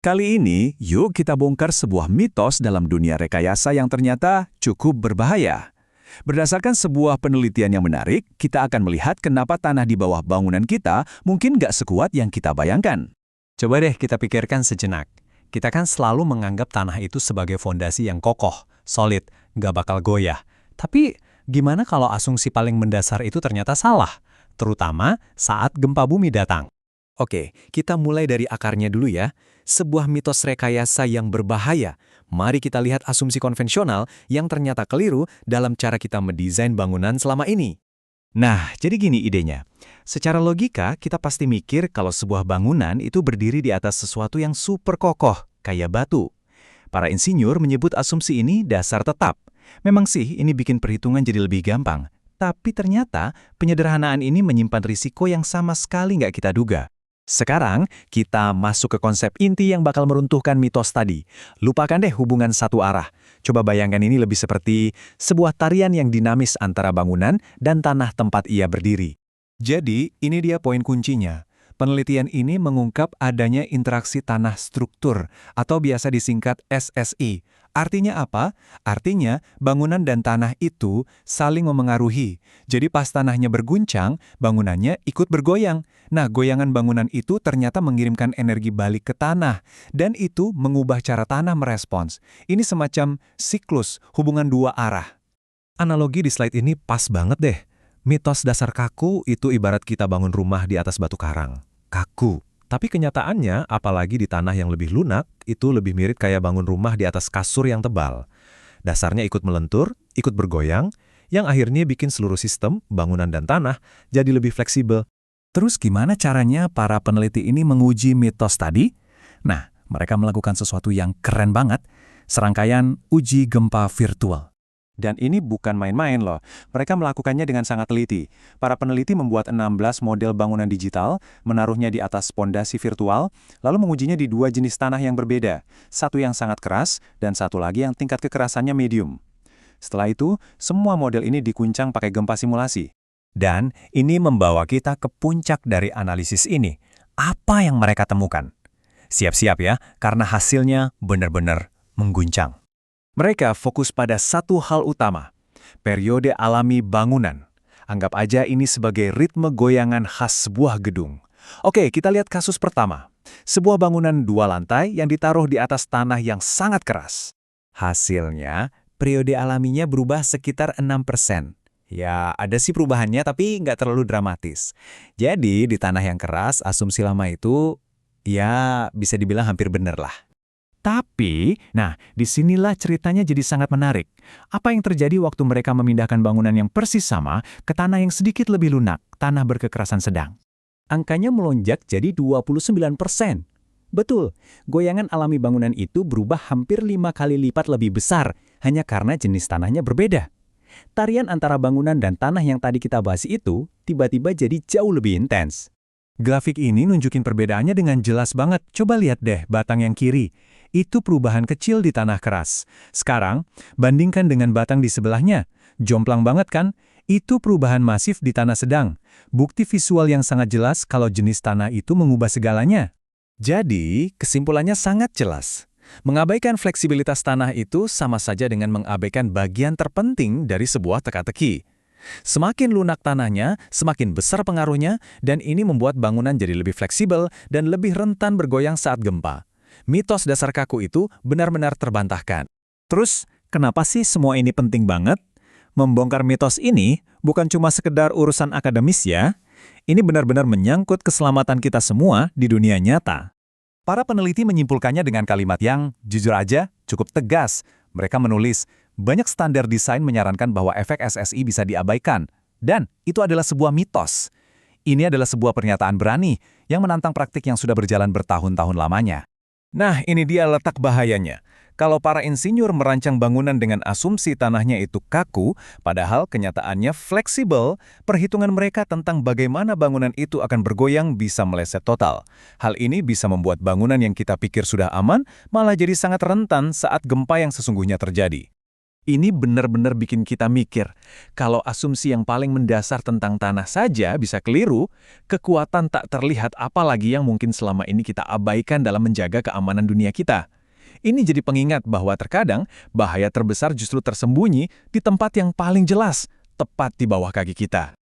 Kali ini, yuk kita bongkar sebuah mitos dalam dunia rekayasa yang ternyata cukup berbahaya. Berdasarkan sebuah penelitian yang menarik, kita akan melihat kenapa tanah di bawah bangunan kita mungkin nggak sekuat yang kita bayangkan. Coba deh kita pikirkan sejenak. Kita kan selalu menganggap tanah itu sebagai fondasi yang kokoh, solid, nggak bakal goyah. Tapi gimana kalau asumsi paling mendasar itu ternyata salah? Terutama saat gempa bumi datang. Oke, kita mulai dari akarnya dulu ya. Sebuah mitos rekayasa yang berbahaya. Mari kita lihat asumsi konvensional yang ternyata keliru dalam cara kita mendesain bangunan selama ini. Nah, jadi gini idenya. Secara logika, kita pasti mikir kalau sebuah bangunan itu berdiri di atas sesuatu yang super kokoh, kayak batu. Para insinyur menyebut asumsi ini dasar tetap. Memang sih, ini bikin perhitungan jadi lebih gampang. Tapi ternyata, penyederhanaan ini menyimpan risiko yang sama sekali nggak kita duga. Sekarang, kita masuk ke konsep inti yang bakal meruntuhkan mitos tadi. Lupakan deh hubungan satu arah. Coba bayangkan ini lebih seperti sebuah tarian yang dinamis antara bangunan dan tanah tempat ia berdiri. Jadi, ini dia poin kuncinya. Penelitian ini mengungkap adanya interaksi tanah struktur, atau biasa disingkat SSI. Artinya apa? Artinya, bangunan dan tanah itu saling memengaruhi. Jadi pas tanahnya berguncang, bangunannya ikut bergoyang. Nah, goyangan bangunan itu ternyata mengirimkan energi balik ke tanah, dan itu mengubah cara tanah merespons. Ini semacam siklus, hubungan dua arah. Analogi di slide ini pas banget deh. Mitos dasar kaku itu ibarat kita bangun rumah di atas batu karang. Kaku. Tapi kenyataannya, apalagi di tanah yang lebih lunak, itu lebih mirip kayak bangun rumah di atas kasur yang tebal. Dasarnya ikut melentur, ikut bergoyang, yang akhirnya bikin seluruh sistem, bangunan dan tanah, jadi lebih fleksibel. Terus gimana caranya para peneliti ini menguji mitos tadi? Nah, mereka melakukan sesuatu yang keren banget, serangkaian uji gempa virtual. Dan ini bukan main-main loh, mereka melakukannya dengan sangat teliti. Para peneliti membuat 16 model bangunan digital, menaruhnya di atas pondasi virtual, lalu mengujinya di dua jenis tanah yang berbeda, satu yang sangat keras dan satu lagi yang tingkat kekerasannya medium. Setelah itu, semua model ini diguncang pakai gempa simulasi. Dan ini membawa kita ke puncak dari analisis ini. Apa yang mereka temukan? Siap-siap ya, karena hasilnya benar-benar mengguncang. Mereka fokus pada satu hal utama, periode alami bangunan. Anggap aja ini sebagai ritme goyangan khas sebuah gedung. Oke, kita lihat kasus pertama. Sebuah bangunan 2 lantai yang ditaruh di atas tanah yang sangat keras. Hasilnya, periode alaminya berubah sekitar 6%. Ya, ada sih perubahannya tapi nggak terlalu dramatis. Jadi, di tanah yang keras, asumsi lama itu, ya bisa dibilang hampir bener lah. Tapi, nah, disinilah ceritanya jadi sangat menarik. Apa yang terjadi waktu mereka memindahkan bangunan yang persis sama ke tanah yang sedikit lebih lunak, tanah berkekerasan sedang? Angkanya melonjak jadi 29%. Betul, goyangan alami bangunan itu berubah hampir 5 kali lipat lebih besar, hanya karena jenis tanahnya berbeda. Tarian antara bangunan dan tanah yang tadi kita bahas itu, tiba-tiba jadi jauh lebih intens. Grafik ini nunjukin perbedaannya dengan jelas banget. Coba lihat deh batang yang kiri. Itu perubahan kecil di tanah keras. Sekarang, bandingkan dengan batang di sebelahnya. Jomplang banget kan? Itu perubahan masif di tanah sedang. Bukti visual yang sangat jelas kalau jenis tanah itu mengubah segalanya. Jadi, kesimpulannya sangat jelas. Mengabaikan fleksibilitas tanah itu sama saja dengan mengabaikan bagian terpenting dari sebuah teka-teki. Semakin lunak tanahnya, semakin besar pengaruhnya, dan ini membuat bangunan jadi lebih fleksibel dan lebih rentan bergoyang saat gempa. Mitos dasar kaku itu benar-benar terbantahkan. Terus, kenapa sih semua ini penting banget? Membongkar mitos ini bukan cuma sekedar urusan akademis ya. Ini benar-benar menyangkut keselamatan kita semua di dunia nyata. Para peneliti menyimpulkannya dengan kalimat yang, jujur aja, cukup tegas. Mereka menulis, banyak standar desain menyarankan bahwa efek SSI bisa diabaikan. Dan itu adalah sebuah mitos. Ini adalah sebuah pernyataan berani yang menantang praktik yang sudah berjalan bertahun-tahun lamanya. Nah, ini dia letak bahayanya. Kalau para insinyur merancang bangunan dengan asumsi tanahnya itu kaku, padahal kenyataannya fleksibel, perhitungan mereka tentang bagaimana bangunan itu akan bergoyang bisa meleset total. Hal ini bisa membuat bangunan yang kita pikir sudah aman, malah jadi sangat rentan saat gempa yang sesungguhnya terjadi. Ini benar-benar bikin kita mikir, kalau asumsi yang paling mendasar tentang tanah saja bisa keliru, kekuatan tak terlihat apalagi yang mungkin selama ini kita abaikan dalam menjaga keamanan dunia kita. Ini jadi pengingat bahwa terkadang bahaya terbesar justru tersembunyi di tempat yang paling jelas, tepat di bawah kaki kita.